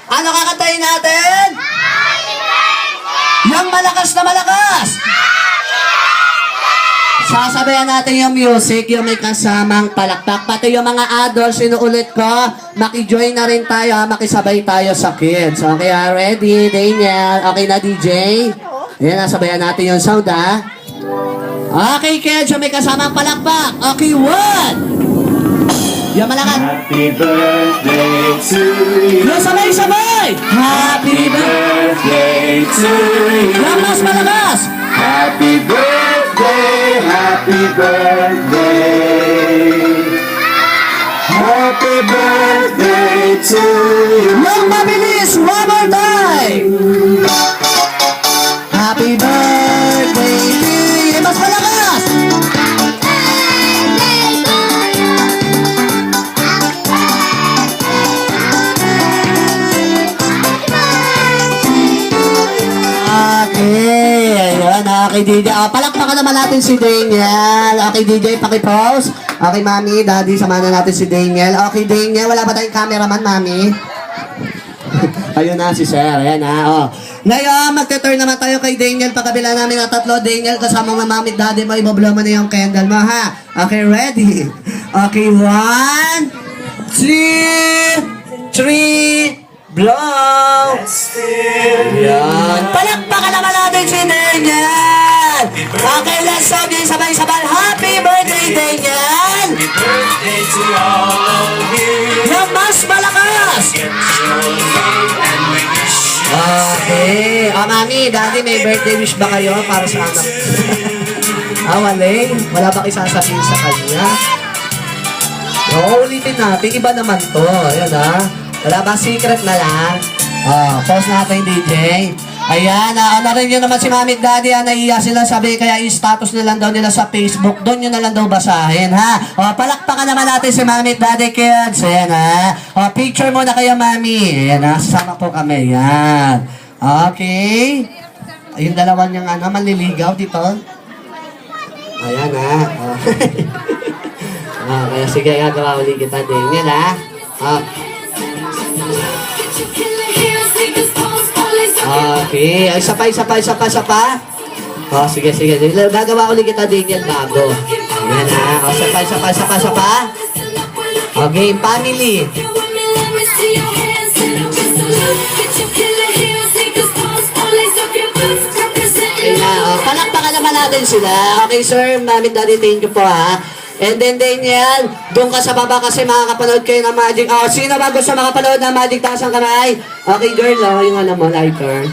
Ano kakantahin natin? Yung malakas na malakas! Sasabayan natin yung music, yung may kasamang palakpak. Pati yung mga adults, inuulit ko, makijoin na rin tayo, makisabay tayo sa kids. Okay, ready, Daniel? Okay na, DJ? Ayan, nasabayan natin yung sound, ha? Okay, kids, yung may kasamang palakpak. Okay, one! Yung malakas. Happy birthday to you. Yung sabay-sabay! Happy birthday! Birthday to you. Yung mas malakas! Happy birthday, happy birthday. Happy birthday to you. Yung mabilis, one more time! Happy birthday to you! Mas malakas! Okay, ayun, okay DJ. Palakpakan naman natin si Daniel. Okay DJ, pakipause. Okay mami, daddy, samahan na natin si Daniel. Okay Daniel, wala ba tayong cameraman mami? Ayun na si Sir, ayan na. Oh. Ngayon, magte-turn naman tayo kay Daniel. Pagkabila namin na tatlo, Daniel, kasama mo mami, daddy mo, ibablow mo na yung candle mo, ha? Okay, ready? Okay, 1, 2, 3, blow! Yan. Palakpakan naman natin si Daniel! Okay, let's go. Sabay-sabay. Happy birthday, Daniel! Birthday to all of you. Yung mas malakas! And we wish you Okay. Mami, daddy, may birthday wish ba kayo para sa anak? Wala. Wala ba kayo sasabihin sa kanya? Ulitin natin. Iba naman to. Ayan, ha? Wala ba? Secret na lang? Pause natin, DJ. Ayan, ano rin yun naman si Mami at Daddy, naiiya sila, sabi, kaya yung status na lang daw nila sa Facebook, doon yun na lang daw basahin, ha? Palakpakan naman natin si Mami at Daddy, kids. Ayan, ha? Picture muna kayo, Mami. Ayan, ha? Sasama po kami. Ayan. Okay. Yung dalawa niyang, manliligaw dito. Ayan, ha? Okay, sige, gagawa ulit kita din. Yan, ha? Okay. Ay, isa pa. Sige. Gagawa ulit kita din yan bago. Ayan na. Isa pa. Okay, family. Ayan na. Palakpakan naman natin sila. Okay, sir. Mami, daddy, thank you po, ha. And then, Daniel, doon ka sa baba kasi makakapanood kayo ng Magic. Sino ba gusto makapanood ng Magic? Taas ang kamay. Okay, girl, yung mo, lighter.